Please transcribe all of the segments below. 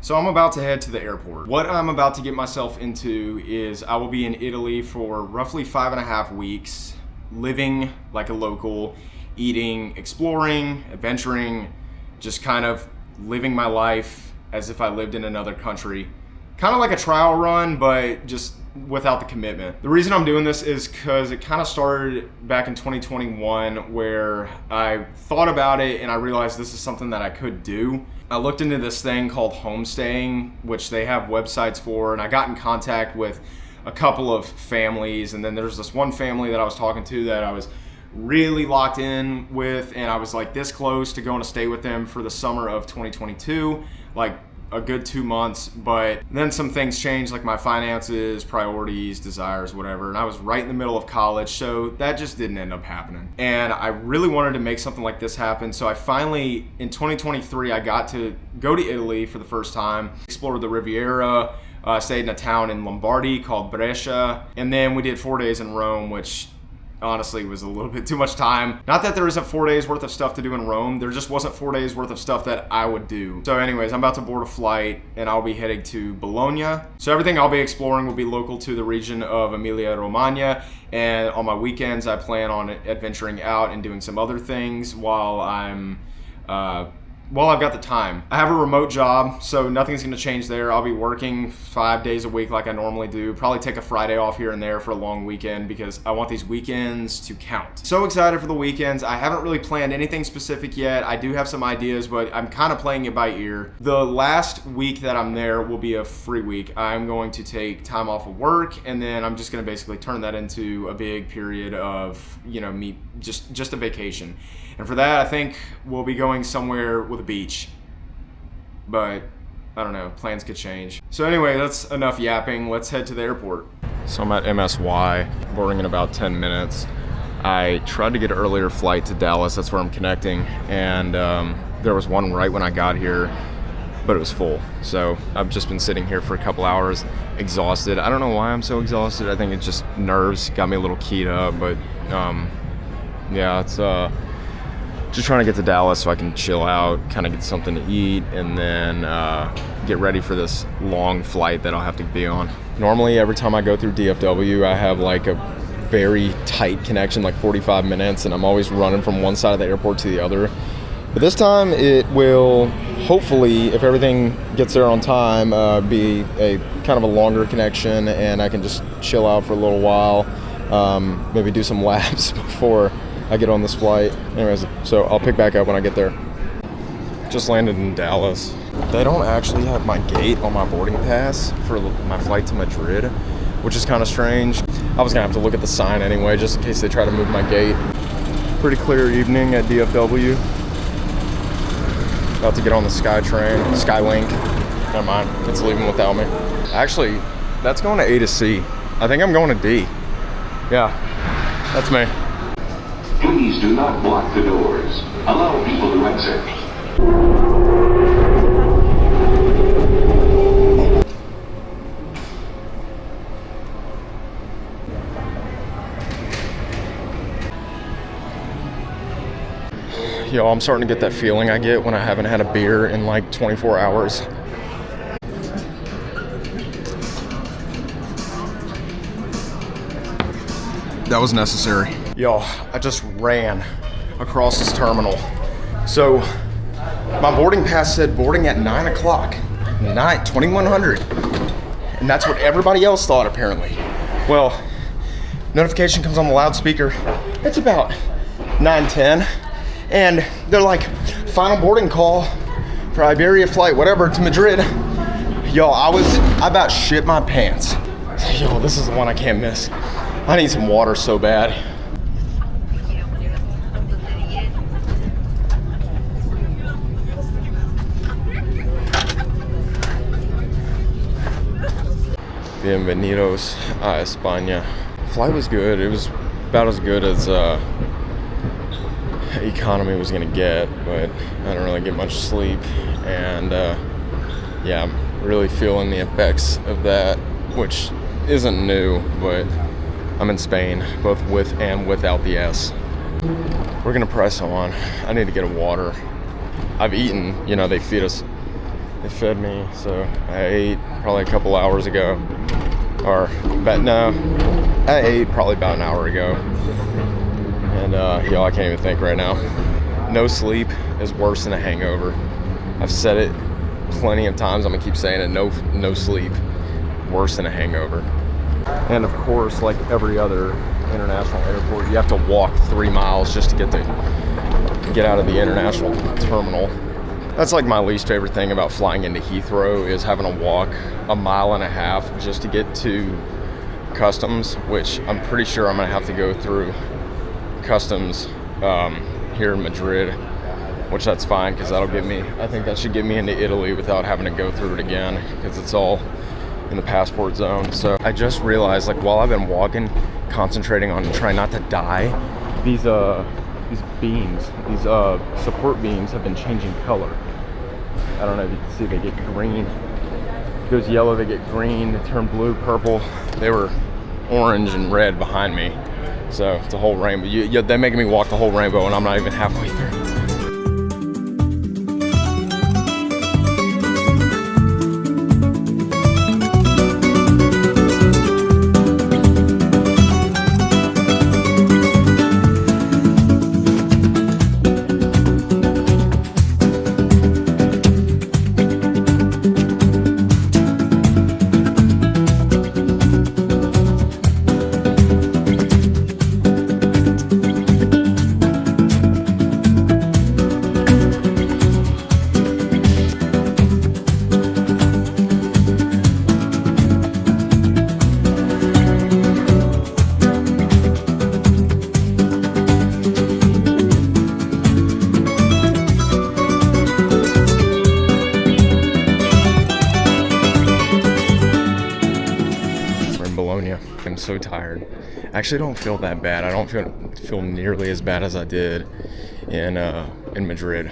So I'm about to head to the airport. What I'm about to get myself into is I will be in Italy for roughly 5.5 weeks, living like a local, eating, exploring, adventuring, just kind of living my life as if I lived in another country. Kind of like a trial run, but just without the commitment. The reason I'm doing this is because it kind of started back in 2021 where I thought about it and I realized this is something that I could do. I looked into this thing called homestaying, which they have websites for, and I got in contact with a couple of families, and then there's this one family that I was talking to that I was really locked in with, and I was like this close to going to stay with them for the summer of 2022, like a good 2 months, but then some things changed, like my finances, priorities, desires, whatever, and I was right in the middle of college, so that just didn't end up happening. And I really wanted to make something like this happen, so I finally, in 2023, I got to go to Italy for the first time, explored the Riviera, stayed in a town in Lombardy called Brescia, and then we did 4 days in Rome, which honestly was a little bit too much time. Not that there isn't 4 days worth of stuff to do in Rome, there just wasn't 4 days worth of stuff that I would do. So anyways, I'm about to board a flight and I'll be heading to Bologna. So everything I'll be exploring will be local to the region of Emilia-Romagna, and on my weekends I plan on adventuring out and doing some other things while I've got the time. I have a remote job, so nothing's gonna change there. I'll be working 5 days a week like I normally do. Probably take a Friday off here and there for a long weekend because I want these weekends to count. So excited for the weekends. I haven't really planned anything specific yet. I do have some ideas, but I'm kind of playing it by ear. The last week that I'm there will be a free week. I'm going to take time off of work, and then I'm just gonna basically turn that into a big period of, me, just a vacation. And for that, I think we'll be going somewhere with a beach. But I don't know, plans could change. So anyway, that's enough yapping. Let's head to the airport. So I'm at MSY, boarding in about 10 minutes. I tried to get an earlier flight to Dallas, that's where I'm connecting. And there was one right when I got here, but it was full. So I've just been sitting here for a couple hours, exhausted. I don't know why I'm so exhausted. I think it's just nerves, got me a little keyed up, but yeah, it's just trying to get to Dallas so I can chill out, kind of get something to eat, and then get ready for this long flight that I'll have to be on. Normally, every time I go through DFW, I have like a very tight connection, like 45 minutes, and I'm always running from one side of the airport to the other. But this time, it will hopefully, if everything gets there on time, be a kind of a longer connection, and I can just chill out for a little while, maybe do some laps before I get on this flight. Anyways, so I'll pick back up when I get there. Just landed in Dallas. They don't actually have my gate on my boarding pass for my flight to Madrid, which is kind of strange. I was gonna have to look at the sign anyway, just in case they try to move my gate. Pretty clear evening at DFW. About to get on the Skylink. Never mind, it's leaving without me. Actually, that's going to A to C. I think I'm going to D. Yeah, that's me. Please do not block the doors. Allow people to exit. Yo, I'm starting to get that feeling I get when I haven't had a beer in like 24 hours. That was necessary. Yo, I just ran across this terminal. So my boarding pass said boarding at 9 o'clock, 2100. And that's what everybody else thought apparently. Well, notification comes on the loudspeaker. It's about 9:10. And they're like, final boarding call for Iberia flight, whatever, to Madrid. Yo, I about shit my pants. Yo, this is the one I can't miss. I need some water so bad. Bienvenidos a España. Flight was good. It was about as good as economy was gonna get, but I don't really get much sleep, and yeah, I'm really feeling the effects of that, which isn't new, but I'm in Spain, both with and without the S. We're gonna press on. I need to get a water. I've eaten, they feed us They fed me, so I ate probably a couple hours ago. I ate probably about an hour ago. And yo, I can't even think right now. No sleep is worse than a hangover. I've said it plenty of times. I'm gonna keep saying it. No sleep, worse than a hangover. And of course, like every other international airport, you have to walk 3 miles just to get out of the international terminal. That's like my least favorite thing about flying into Heathrow, is having to walk 1.5 miles just to get to customs, which I'm pretty sure I'm gonna have to go through customs here in Madrid, which that's fine, because I think that should get me into Italy without having to go through it again, because it's all in the passport zone. So I just realized, like, while I've been walking, concentrating on trying not to die, these beams, these support beams have been changing color. I don't know if you can see, they get green. It goes yellow, they get green, they turn blue, purple. They were orange and red behind me. So it's a whole rainbow. They're making me walk the whole rainbow and I'm not even halfway through. Bologna. I'm so tired. I actually don't feel that bad. I don't feel nearly as bad as I did in Madrid.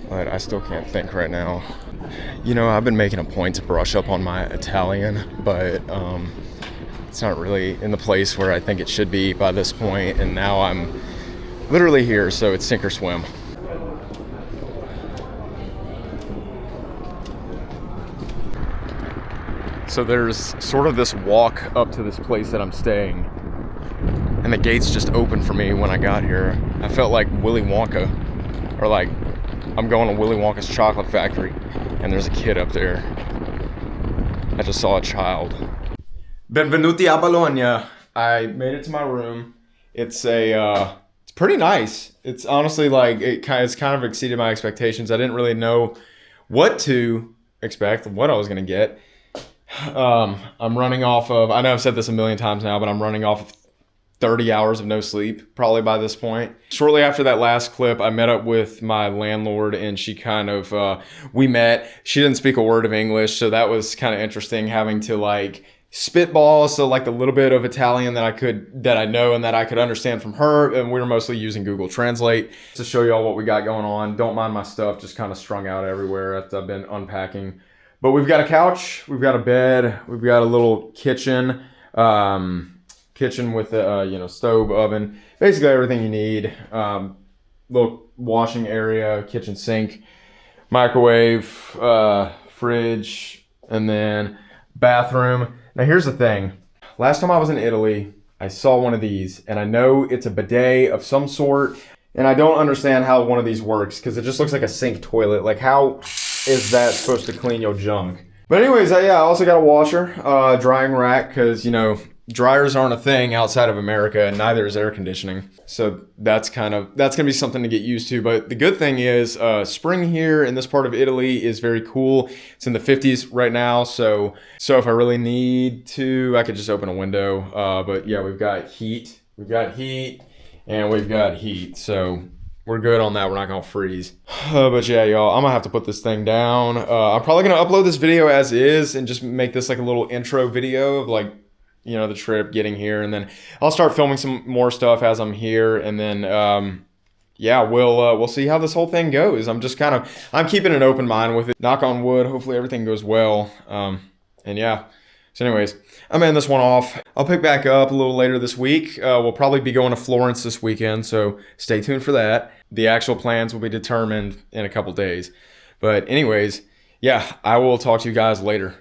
But I still can't think right now. You know, I've been making a point to brush up on my Italian, but it's not really in the place where I think it should be by this point, and now I'm literally here, so it's sink or swim. So there's sort of this walk up to this place that I'm staying, and the gates just opened for me when I got here. I felt like Willy Wonka, or like I'm going to Willy Wonka's chocolate factory, and there's a kid up there. I just saw a child. Benvenuti a Bologna. I made it to my room. It's pretty nice. It's honestly like it's kind of exceeded my expectations. I didn't really know what to expect, what I was gonna get. I'm running off of, I know I've said this a million times now, but I'm running off of 30 hours of no sleep, probably by this point. Shortly after that last clip, I met up with my landlord, and she kind of, we met. She didn't speak a word of English, so that was kind of interesting, having to like spitball, so like the little bit of Italian that I know and that I could understand from her, and we were mostly using Google Translate to show y'all what we got going on. Don't mind my stuff, just kind of strung out everywhere after I've been unpacking. But we've got a couch, we've got a bed, we've got a little kitchen with a stove, oven, basically everything you need. Little washing area, kitchen sink, microwave, fridge, and then bathroom. Now here's the thing. Last time I was in Italy, I saw one of these, and I know it's a bidet of some sort, and I don't understand how one of these works, because it just looks like a sink toilet. Like, how is that supposed to clean your junk? But anyways, I also got a washer, drying rack, because, dryers aren't a thing outside of America, and neither is air conditioning. So that's going to be something to get used to. But the good thing is, spring here in this part of Italy is very cool. It's in the 50s right now. So if I really need to, I could just open a window. But yeah, we've got heat, and we've got heat. So we're good on that. We're not going to freeze. But yeah, y'all, I'm going to have to put this thing down. I'm probably going to upload this video as is and just make this like a little intro video of like, the trip, getting here. And then I'll start filming some more stuff as I'm here. And then, we'll see how this whole thing goes. I'm keeping an open mind with it. Knock on wood. Hopefully everything goes well. And yeah. So anyways, I'm ending this one off. I'll pick back up a little later this week. We'll probably be going to Florence this weekend, so stay tuned for that. The actual plans will be determined in a couple days. But anyways, yeah, I will talk to you guys later.